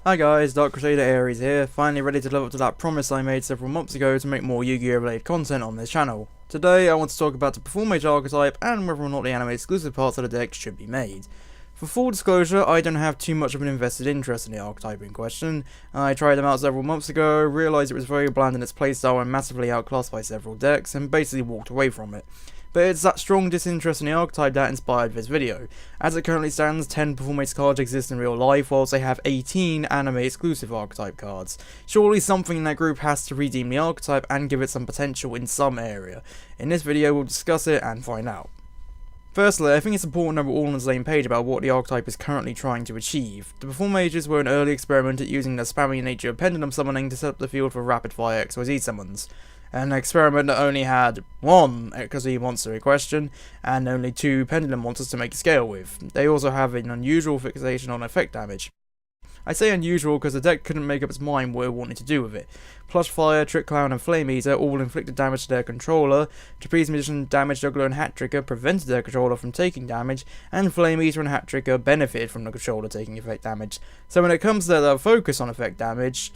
Hi guys, Dark Crusader Ares here, finally ready to live up to that promise I made several months ago to make more Yu-Gi-Oh! Related content on this channel. Today I want to talk about the Performage Archetype and whether or not the anime exclusive parts of the deck should be made. For full disclosure, I don't have too much of an invested interest in the archetype in question. I tried them out several months ago, realised it was very bland in its playstyle and massively outclassed by several decks, and basically walked away from it. But it's that strong disinterest in the archetype that inspired this video. As it currently stands, 10 Performage cards exist in real life, whilst they have 18 anime exclusive archetype cards. Surely something in that group has to redeem the archetype and give it some potential in some area. In this video we'll discuss it and find out. Firstly, I think it's important that we're all on the same page about what the archetype is currently trying to achieve. The Performages were an early experiment at using the spammy nature of pendulum summoning to set up the field for rapid fire XYZ summons. An experiment that only had one XYZ monster in question, and only 2 pendulum monsters to make a scale with. They also have an unusual fixation on effect damage. I say unusual because the deck couldn't make up its mind what it wanted to do with it. Plush Fire, Trick Clown and Flame Eater all inflicted damage to their controller, Trapeze Magician, Damage Juggler and Hat Tricker prevented their controller from taking damage, and Flame Eater and Hat Tricker benefited from the controller taking effect damage. So when it comes to their focus on effect damage,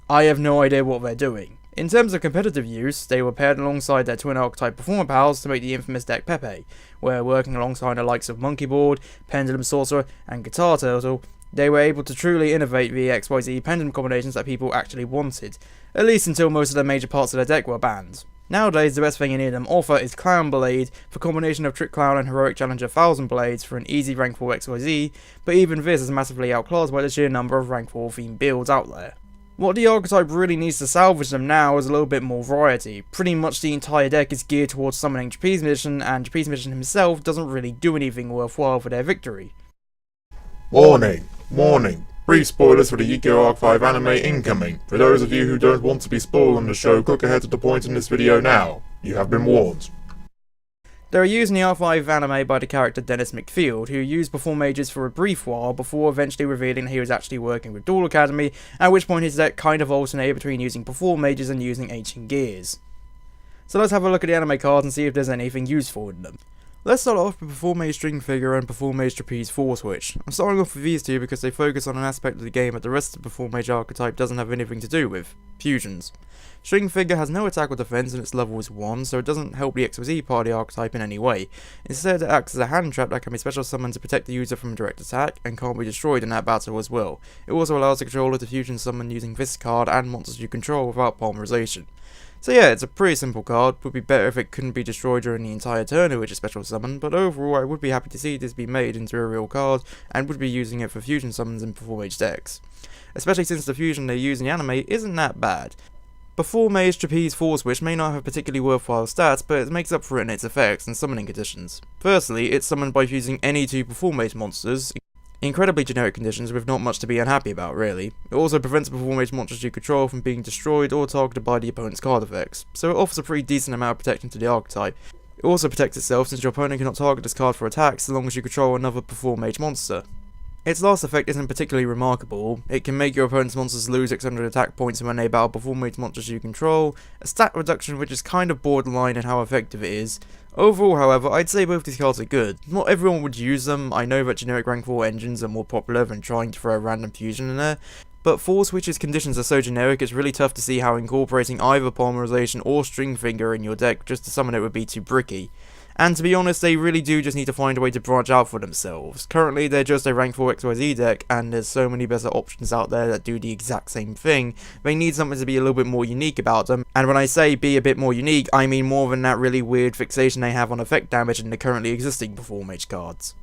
I have no idea what they're doing. In terms of competitive use, they were paired alongside their twin archetype Performer pals to make the infamous deck Pepe, where working alongside the likes of Monkey Board, Pendulum Sorcerer, and Guitar Turtle, they were able to truly innovate the XYZ pendulum combinations that people actually wanted, at least until most of the major parts of their deck were banned. Nowadays, the best thing any of them offer is Clown Blade for combination of Trick Clown and Heroic Challenger 1000 Blades for an easy rank 4 XYZ, but even this is massively outclassed by the sheer number of rank 4 themed builds out there. What the archetype really needs to salvage them now is a little bit more variety. Pretty much the entire deck is geared towards summoning Trapeze Magician, and Trapeze Magician himself doesn't really do anything worthwhile for their victory. Warning! Warning! Brief spoilers for the Yu-Gi-Oh! Archetype anime incoming. For those of you who don't want to be spoiled on the show, click ahead to the point in this video now. You have been warned. They were used in the R5 anime by the character Dennis McField, who used Performages for a brief while before eventually revealing he was actually working with Duel Academy, at which point his deck kind of alternated between using Performages and using Ancient Gears. So let's have a look at the anime cards and see if there's anything useful in them. Let's start off with Performage String Figure and Performage Trapeze 4-Switch. I'm starting off with these two because they focus on an aspect of the game that the rest of the Performage archetype doesn't have anything to do with: fusions. String Figure has no attack or defense and its level is 1, so it doesn't help the XYZ part of the archetype in any way. Instead, it acts as a hand trap that can be special summoned to protect the user from direct attack, and can't be destroyed in that battle as well. It also allows the controller to fusion summon using this card and monsters you control without polymerization. So yeah, it's a pretty simple card. Would be better if it couldn't be destroyed during the entire turn in which a special summon, but overall I would be happy to see this be made into a real card, and would be using it for fusion summons in Performage decks. Especially since the fusion they use in the anime isn't that bad. Performage Trapeze 4-Switch may not have particularly worthwhile stats, but it makes up for it in its effects and summoning conditions. Firstly, it's summoned by fusing any 2 Performage monsters, incredibly generic conditions with not much to be unhappy about really. It also prevents Performage monsters you control from being destroyed or targeted by the opponent's card effects, so it offers a pretty decent amount of protection to the archetype. It also protects itself since your opponent cannot target this card for attacks so long as you control another Performage monster. Its last effect isn't particularly remarkable. It can make your opponent's monsters lose 600 attack points when they battle Performage monsters you control, a stat reduction which is kind of borderline in how effective it is. Overall, however, I'd say both these cards are good. Not everyone would use them. I know that generic rank 4 engines are more popular than trying to throw a random fusion in there, but 4-Switch's conditions are so generic it's really tough to see how incorporating either polymerization or String Figure in your deck just to summon it would be too bricky. And to be honest, they really do just need to find a way to branch out for themselves. Currently, they're just a rank 4 XYZ deck, and there's so many better options out there that do the exact same thing. They need something to be a little bit more unique about them, and when I say be a bit more unique, I mean more than that really weird fixation they have on effect damage in the currently existing Performage cards.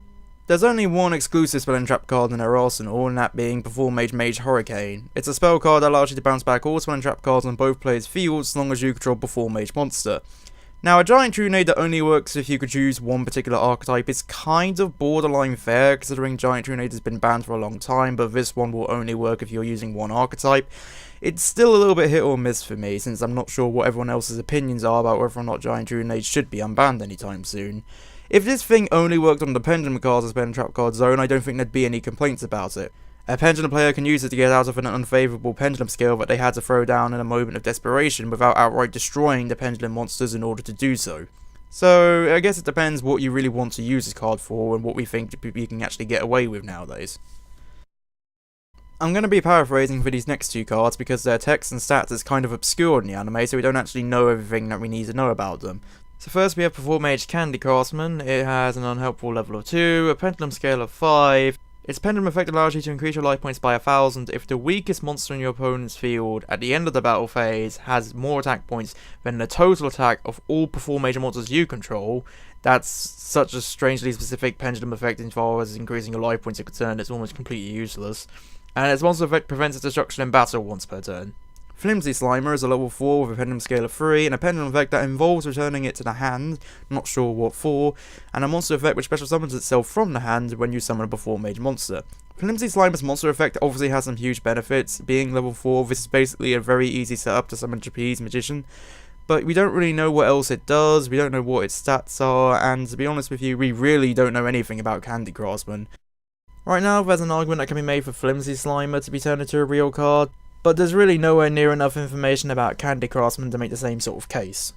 There's only one exclusive spell and trap card in their arsenal, and that being Performage Mage Hurricane. It's a spell card that allows you to bounce back all spell and trap cards on both players' fields as long as you control Performage monster. Now, a Giant Trunade that only works if you could choose one particular archetype is kind of borderline fair, considering Giant Trunade has been banned for a long time, but this one will only work if you're using one archetype. It's still a little bit hit or miss for me, since I'm not sure what everyone else's opinions are about whether or not Giant Trunade should be unbanned anytime soon. If this thing only worked on the Pendulum cards as spell and trap card zone, I don't think there'd be any complaints about it. A Pendulum player can use it to get out of an unfavourable Pendulum skill that they had to throw down in a moment of desperation without outright destroying the Pendulum monsters in order to do so. So I guess it depends what you really want to use this card for and what we think we can actually get away with nowadays. I'm going to be paraphrasing for these next two cards because their text and stats is kind of obscure in the anime, so we don't actually know everything that we need to know about them. So first we have Performage Candy Craftsman. It has an unhelpful level of 2, a pendulum scale of 5. Its pendulum effect allows you to increase your life points by 1000 if the weakest monster in your opponent's field at the end of the battle phase has more attack points than the total attack of all Performage monsters you control. That's such a strangely specific pendulum effect as far as increasing your life points are concerned, it's almost completely useless. And its monster effect prevents its destruction in battle once per turn. Flimsy Slimer is a level 4 with a pendulum scale of 3, and a pendulum effect that involves returning it to the hand, not sure what for, and a monster effect which special summons itself from the hand when you summon a Performage monster. Flimsy Slimer's monster effect obviously has some huge benefits. Being level 4, this is basically a very easy setup to summon Trapeze Magician, but we don't really know what else it does, we don't know what its stats are, and to be honest with you, we really don't know anything about Candy Craftsman. Right now, there's an argument that can be made for Flimsy Slimer to be turned into a real card, but there's really nowhere near enough information about Candy Craftsman to make the same sort of case.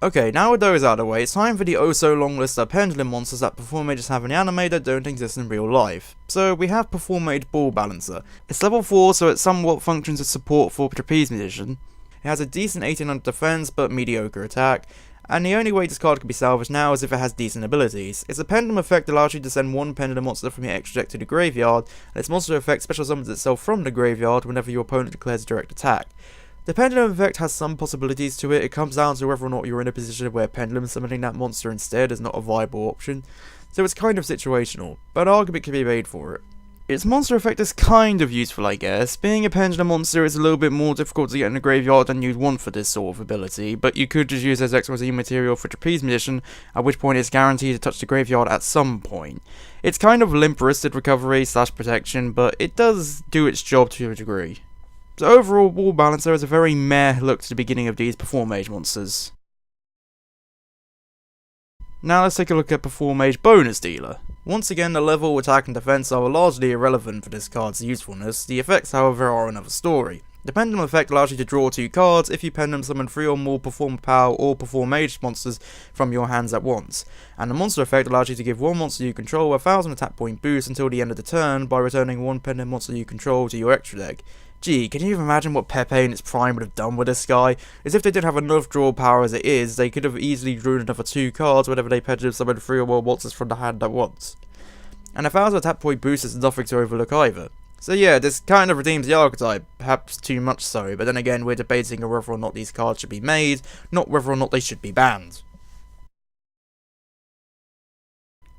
Okay, now with those out of the way, it's time for the oh so long list of pendulum monsters that Performages have in the anime that don't exist in real life. So we have Performage Ball Balancer. It's level 4, so it somewhat functions as support for Trapeze Magician. It has a decent 1800 defense but mediocre attack, and the only way this card can be salvaged now is if it has decent abilities. Its pendulum effect allows you to send one pendulum monster from your extra deck to the graveyard, and its monster effect special summons itself from the graveyard whenever your opponent declares a direct attack. The pendulum effect has some possibilities to it. It comes down to whether or not you're in a position where pendulum summoning that monster instead is not a viable option, so it's kind of situational, but an argument can be made for it. Its monster effect is kind of useful, I guess. Being a pendulum monster is a little bit more difficult to get in the graveyard than you'd want for this sort of ability, but you could just use as XYZ material for Trapeze Magician, at which point it's guaranteed to touch the graveyard at some point. It's kind of limp-wristed recovery / protection, but it does do its job to a degree. So overall, Ball Balancer is a very meh look to the beginning of these Performage monsters. Now let's take a look at Performage Bonus Dealer. Once again, the level, attack and defense are largely irrelevant for this card's usefulness. The effects, however, are another story. The pendulum effect allows you to draw 2 cards if you pendulum summon 3 or more Perform Power or Performage monsters from your hands at once, and the monster effect allows you to give one monster you control a 1000 attack point boost until the end of the turn by returning one pendulum monster you control to your extra deck. Gee, can you even imagine what Pepe in its prime would have done with this guy? As if they didn't have enough draw power as it is, they could have easily drawn another 2 cards whenever they pendulum summoned 3 or more monsters from the hand at once. And a 1000 attack point boost is nothing to overlook either. So yeah, this kind of redeems the archetype, perhaps too much so, but then again we're debating whether or not these cards should be made, not whether or not they should be banned.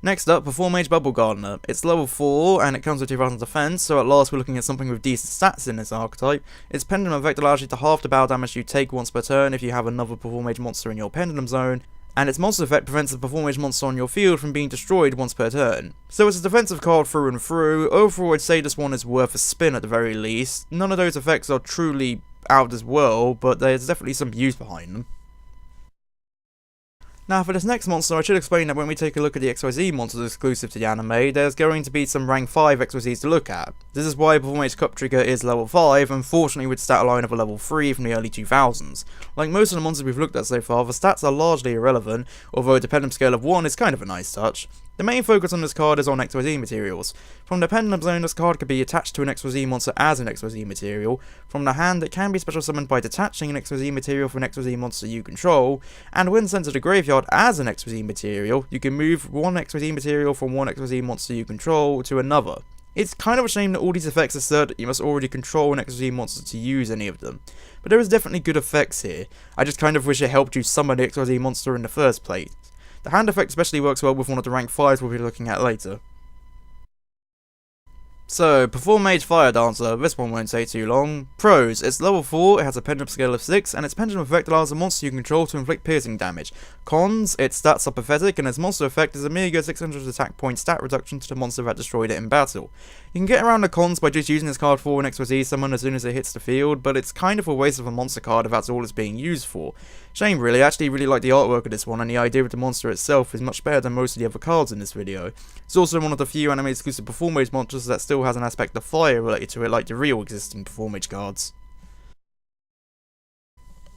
Next up, Performage Bubble Gardener. It's level 4 and it comes with 2000 defense, so at last we're looking at something with decent stats in this archetype. Its pendulum effect allows you to halve the battle damage you take once per turn if you have another Performage monster in your pendulum zone, and its monster effect prevents the Performage monster on your field from being destroyed once per turn. So it's a defensive card through and through. Overall, I'd say this one is worth a spin at the very least. None of those effects are truly out of this world, but there's definitely some use behind them. Now for this next monster, I should explain that when we take a look at the XYZ monsters exclusive to the anime, there's going to be some rank 5 XYZs to look at. This is why Performage Cup Trigger is level 5, unfortunately with stat line of a level 3 from the early 2000s. Like most of the monsters we've looked at so far, the stats are largely irrelevant, although a pendulum scale of 1 is kind of a nice touch. The main focus on this card is on XYZ materials. From the pendulum zone, this card could be attached to an XYZ monster as an XYZ material. From the hand, it can be special summoned by detaching an XYZ material from an XYZ monster you control, and when sent to the graveyard as an XYZ material, you can move one XYZ material from one XYZ monster you control to another. It's kind of a shame that all these effects assert that you must already control an XYZ monster to use any of them, but there is definitely good effects here. I just kind of wish it helped you summon the XYZ monster in the first place. The hand effect especially works well with one of the rank 5s we'll be looking at later. So, Performage Fire Dancer, this one won't take too long. Pros, it's level 4, it has a pendulum scale of 6, and its pendulum effect allows a monster you control to inflict piercing damage. Cons, its stats are pathetic, and its monster effect is a meager 600 attack point stat reduction to the monster that destroyed it in battle. You can get around the cons by just using this card for an XYZ summon as soon as it hits the field, but it's kind of a waste of a monster card if that's all it's being used for. Shame really, I actually really like the artwork of this one, and the idea of the monster itself is much better than most of the other cards in this video. It's also one of the few anime exclusive Performage monsters that still has an aspect of fire related to it like the real existing Performage cards.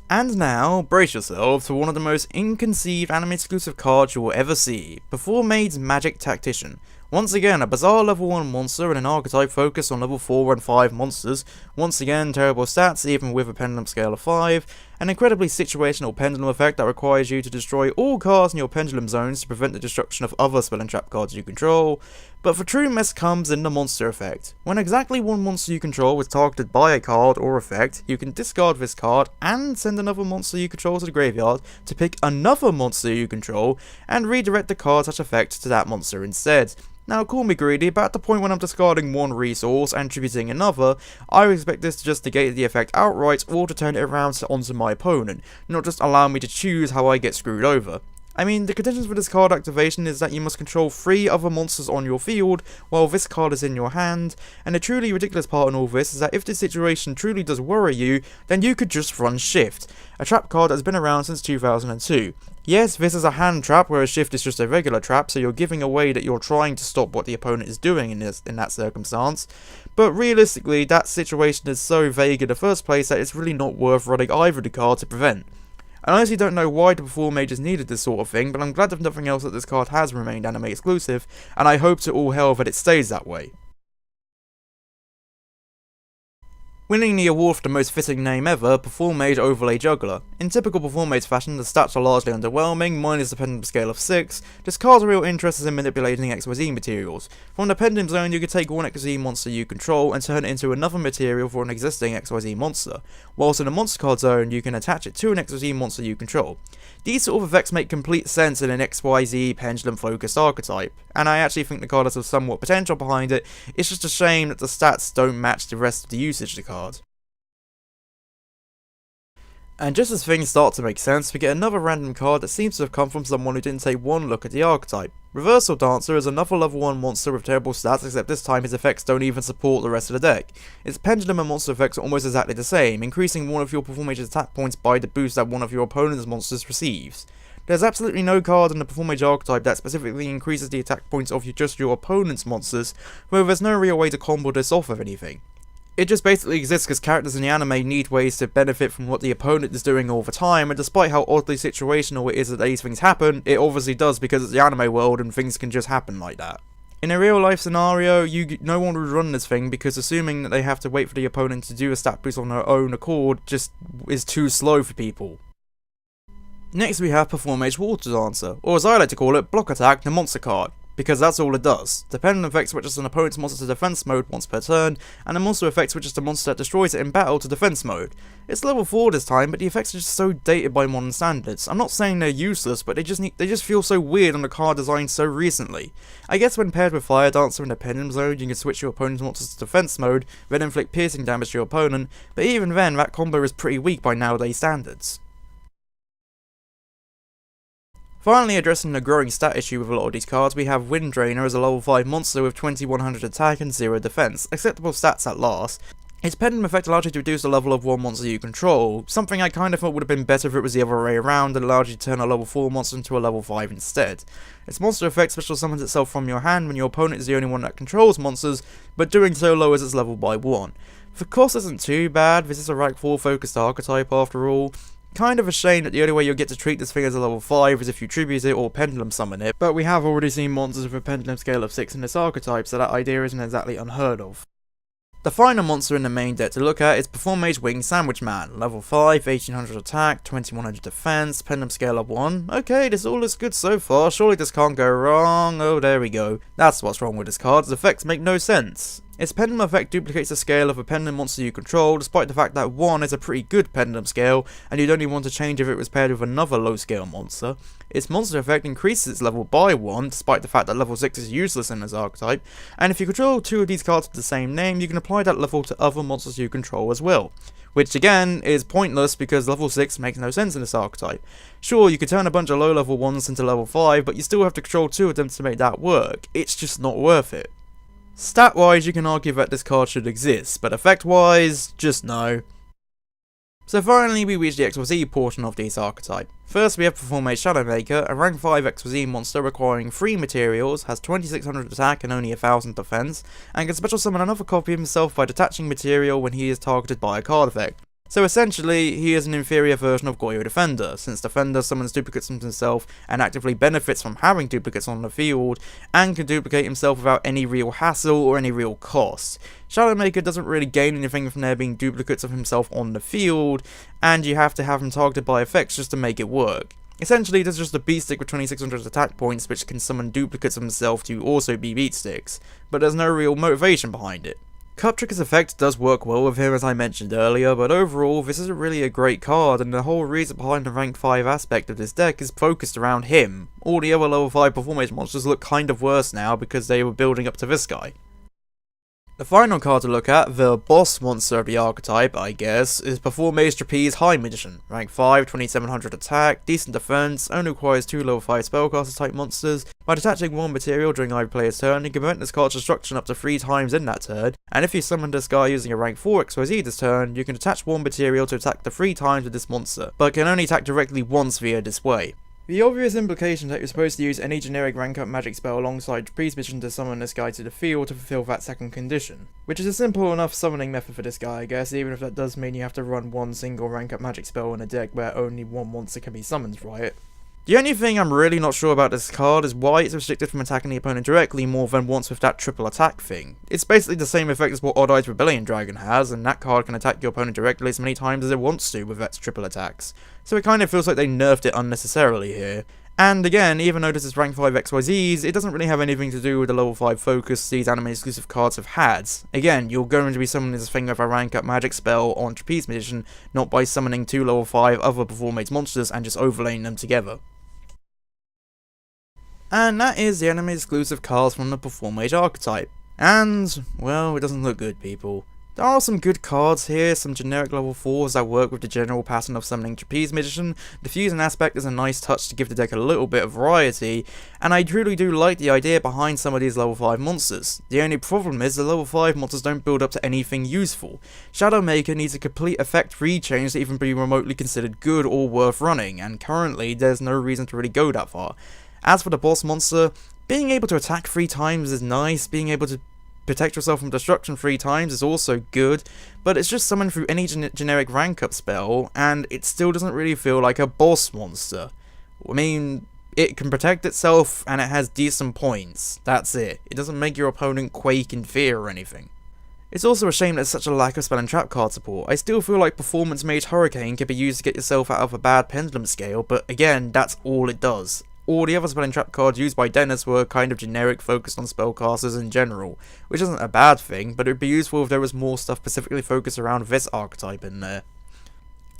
And now, brace yourselves for one of the most inconceived anime exclusive cards you will ever see, Performage Magic Tactician. Once again, a bizarre level 1 monster and an archetype focused on level 4 and 5 monsters. Once again, terrible stats even with a pendulum scale of 5. An incredibly situational pendulum effect that requires you to destroy all cards in your pendulum zones to prevent the destruction of other spell and trap cards you control. But the true mess comes in the monster effect. When exactly one monster you control is targeted by a card or effect, you can discard this card and send another monster you control to the graveyard to pick another monster you control and redirect the card/effect to that monster instead. Now, call me greedy, but at the point when I'm discarding one resource and attributing another, I would expect this to just negate the effect outright or to turn it around onto my opponent, not just allow me to choose how I get screwed over. I mean, the conditions for this card activation is that you must control 3 other monsters on your field while this card is in your hand, and the truly ridiculous part in all this is that if this situation truly does worry you, then you could just run Shift, a trap card that has been around since 2002. Yes, this is a hand trap, whereas Shift is just a regular trap, so you're giving away that you're trying to stop what the opponent is doing in that circumstance. But realistically, that situation is so vague in the first place that it's really not worth running either the card to prevent. I honestly don't know why the Performage needed this sort of thing, but I'm glad if nothing else that this card has remained anime exclusive, and I hope to all hell that it stays that way. Winning the award for the most fitting name ever, Performage Overlay Juggler. In typical Performage fashion, the stats are largely underwhelming, minus the pendulum scale of 6. This card's real interest is in manipulating XYZ materials. From the pendulum zone, you can take one XYZ monster you control and turn it into another material for an existing XYZ monster, whilst in the monster card zone, you can attach it to an XYZ monster you control. These sort of effects make complete sense in an XYZ pendulum focused archetype, and I actually think the card has some somewhat potential behind it. It's just a shame that the stats don't match the rest of the usage of the card. And just as things start to make sense, we get another random card that seems to have come from someone who didn't take one look at the archetype. Reversal Dancer is another level 1 monster with terrible stats, except this time his effects don't even support the rest of the deck. Its pendulum and monster effects are almost exactly the same, increasing one of your Performage's attack points by the boost that one of your opponent's monsters receives. There's absolutely no card in the Performage archetype that specifically increases the attack points of just your opponent's monsters, though there's no real way to combo this off of anything. It just basically exists because characters in the anime need ways to benefit from what the opponent is doing all the time, and despite how oddly situational it is that these things happen, it obviously does because it's the anime world and things can just happen like that. In a real life scenario, no one would run this thing because assuming that they have to wait for the opponent to do a stat boost on their own accord just is too slow for people. Next we have Performage Water Dancer, or as I like to call it, Block Attack, the monster card. Because that's all it does. The pendulum effect switches an opponent's monster to defense mode once per turn, and the monster effect switches the monster that destroys it in battle to defense mode. It's level 4 this time, but the effects are just so dated by modern standards. I'm not saying they're useless, but they just feel so weird on the card designed so recently. I guess when paired with Fire Dancer in the pendulum zone, you can switch your opponent's monsters to defense mode, then inflict piercing damage to your opponent, but even then, that combo is pretty weak by nowadays standards. Finally, addressing the growing stat issue with a lot of these cards, we have Wind Drainer as a level 5 monster with 2100 attack and 0 defense, acceptable stats at last. Its pendulum effect allows you to reduce the level of one monster you control, something I kind of thought would have been better if it was the other way around and allowed you to turn a level 4 monster into a level 5 instead. Its monster effect special summons itself from your hand when your opponent is the only one that controls monsters, but doing so lowers its level by 1. The cost isn't too bad, this is a rank 4 focused archetype after all. Kind of a shame that the only way you'll get to treat this thing as a level 5 is if you tribute it or pendulum summon it, but we have already seen monsters with a pendulum scale of 6 in this archetype, so that idea isn't exactly unheard of. The final monster in the main deck to look at is Performage Winged Sandwich Man, level 5, 1800 attack, 2100 defense, pendulum scale of 1. Okay, this all looks good so far, surely this can't go wrong. Oh, there we go. That's what's wrong with this card, its effects make no sense. Its pendulum effect duplicates the scale of a pendulum monster you control, despite the fact that 1 is a pretty good pendulum scale, and you'd only want to change if it was paired with another low scale monster. Its monster effect increases its level by 1, despite the fact that level 6 is useless in this archetype, and if you control 2 of these cards with the same name, you can apply that level to other monsters you control as well. Which again, is pointless because level 6 makes no sense in this archetype. Sure, you could turn a bunch of low level ones into level 5, but you still have to control 2 of them to make that work. It's just not worth it. Stat-wise, you can argue that this card should exist, but effect-wise, just no. So finally, we reach the XYZ portion of this archetype. First, we have Performage Shadowmaker, a rank 5 XYZ monster requiring 3 materials, has 2600 attack and only 1000 defense, and can special summon another copy of himself by detaching material when he is targeted by a card effect. So essentially, he is an inferior version of Goyo Defender, since Defender summons duplicates of himself and actively benefits from having duplicates on the field, and can duplicate himself without any real hassle or any real cost. Shadowmaker doesn't really gain anything from there being duplicates of himself on the field, and you have to have him targeted by effects just to make it work. Essentially, there's just a beat stick with 2600 attack points which can summon duplicates of himself to also be beat sticks, but there's no real motivation behind it. Cup Tricker's effect does work well with him as I mentioned earlier, but overall this isn't really a great card, and the whole reason behind the rank 5 aspect of this deck is focused around him. All the other level 5 Performage monsters look kind of worse now because they were building up to this guy. The final card to look at, the boss monster of the archetype, I guess, is Performage Trapeze High Magician. Rank 5, 2700 attack, decent defense, only requires 2 level 5 spellcaster type monsters. By detaching one material during either player's turn, you can prevent this card's destruction up to 3 times in that turn, and if you summon this guy using a rank 4 XYZ this turn, you can detach one material to attack the 3 times with this monster, but can only attack directly once via this way. The obvious implication is that you're supposed to use any generic rank up magic spell alongside Trapeze Magician to summon this guy to the field to fulfill that second condition. Which is a simple enough summoning method for this guy, I guess, even if that does mean you have to run one single rank up magic spell in a deck where only one monster can be summoned, right? The only thing I'm really not sure about this card is why it's restricted from attacking the opponent directly more than once with that triple attack thing. It's basically the same effect as what Odd Eye's Rebellion Dragon has, and that card can attack your opponent directly as many times as it wants to with its triple attacks. So it kind of feels like they nerfed it unnecessarily here. And again, even though this is rank 5 XYZs, it doesn't really have anything to do with the level 5 focus these anime exclusive cards have had. Again, you're going to be summoning this thing with a rank up magic spell on Trapeze Magician, not by summoning 2 level 5 other Performage monsters and just overlaying them together. And that is the anime exclusive cards from the Performage archetype. And, well, it doesn't look good, people. There are some good cards here, some generic level 4s that work with the general pattern of summoning Trapeze Magician. The fusion aspect is a nice touch to give the deck a little bit of variety, and I truly do like the idea behind some of these level 5 monsters. The only problem is the level 5 monsters don't build up to anything useful. Shadowmaker needs a complete effect rechange to even be remotely considered good or worth running, and currently there's no reason to really go that far. As for the boss monster, being able to attack 3 times is nice, being able to protect yourself from destruction 3 times is also good, but it's just summoned through any generic rank up spell, and it still doesn't really feel like a boss monster. I mean, it can protect itself, and it has decent points, that's it. It doesn't make your opponent quake in fear or anything. It's also a shame there's such a lack of spell and trap card support. I still feel like Performance Mage Hurricane could be used to get yourself out of a bad pendulum scale, but again, that's all it does. All the other spell and trap cards used by Dennis were kind of generic, focused on spellcasters in general, which isn't a bad thing, but it would be useful if there was more stuff specifically focused around this archetype in there.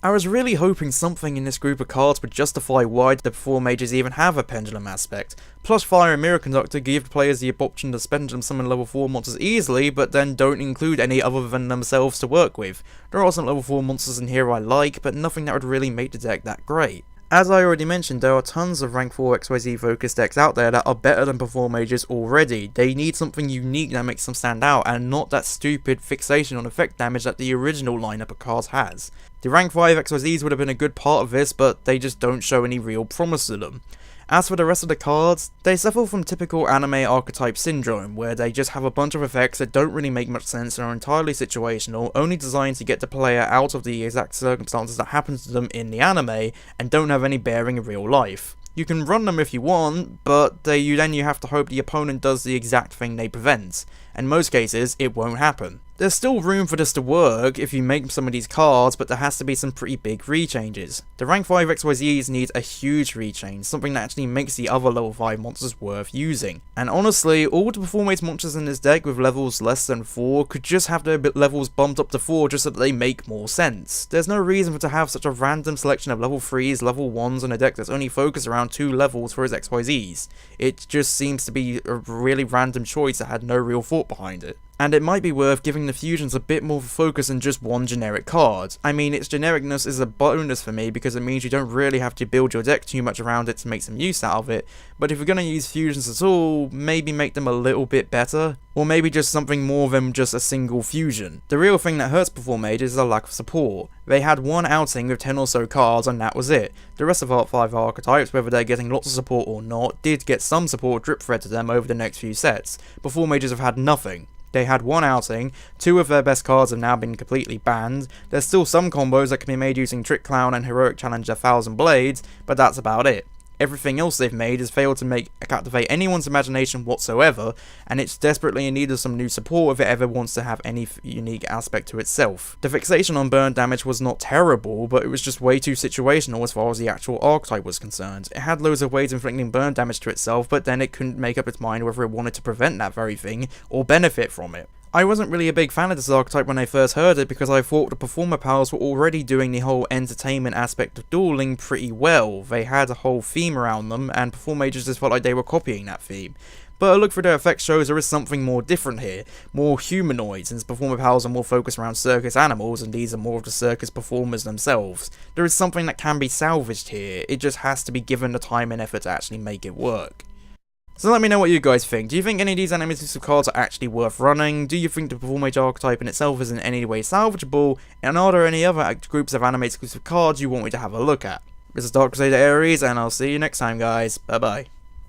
I was really hoping something in this group of cards would justify why the Performages even have a pendulum aspect. Plus Fire and Mirror Conductor give players the option to pendulum summon level 4 monsters easily, but then don't include any other than themselves to work with. There are some level 4 monsters in here I like, but nothing that would really make the deck that great. As I already mentioned, there are tons of rank 4 XYZ focused decks out there that are better than Performages already. They need something unique that makes them stand out, and not that stupid fixation on effect damage that the original lineup of cards has. The rank 5 XYZs would have been a good part of this, but they just don't show any real promise to them. As for the rest of the cards, they suffer from typical anime archetype syndrome, where they just have a bunch of effects that don't really make much sense and are entirely situational, only designed to get the player out of the exact circumstances that happen to them in the anime, and don't have any bearing in real life. You can run them if you want, but then you have to hope the opponent does the exact thing they prevent. In most cases, it won't happen. There's still room for this to work if you make some of these cards, but there has to be some pretty big rechanges. The rank 5 XYZs need a huge rechange, something that actually makes the other level 5 monsters worth using. And honestly, all the Performage monsters in this deck with levels less than 4 could just have their levels bumped up to 4 just so that they make more sense. There's no reason for to have such a random selection of level 3s, level 1s in a deck that's only focused around 2 levels for its XYZs. It just seems to be a really random choice that had no real thought behind it. And it might be worth giving the fusions a bit more focus than just one generic card. I mean, its genericness is a bonus for me because it means you don't really have to build your deck too much around it to make some use out of it, but if you're going to use fusions at all, maybe make them a little bit better, or maybe just something more than just a single fusion. The real thing that hurts Performage is the lack of support. They had one outing with 10 or so cards and that was it. The rest of our 5 archetypes, whether they're getting lots of support or not, did get some support drip fed to them over the next few sets. Performages have had nothing. they had one outing, 2 of their best cards have now been completely banned, there's still some combos that can be made using Trick Clown and Heroic Challenger 1000 Blades, but that's about it. Everything else they've made has failed to captivate anyone's imagination whatsoever, and it's desperately in need of some new support if it ever wants to have any unique aspect to itself. The fixation on burn damage was not terrible, but it was just way too situational as far as the actual archetype was concerned. It had loads of ways of inflicting burn damage to itself, but then it couldn't make up its mind whether it wanted to prevent that very thing, or benefit from it. I wasn't really a big fan of this archetype when I first heard it because I thought the performer powers were already doing the whole entertainment aspect of dueling pretty well. They had a whole theme around them, and Performage just felt like they were copying that theme. But a look through their effects shows there is something more different here, more humanoid, since performer powers are more focused around circus animals and these are more of the circus performers themselves. There is something that can be salvaged here, it just has to be given the time and effort to actually make it work. So let me know what you guys think. Do you think any of these anime exclusive cards are actually worth running? Do you think the Performage archetype in itself is in any way salvageable? And are there any other groups of anime exclusive cards you want me to have a look at? This is Dark Crusader Ares, and I'll see you next time, guys. Bye bye.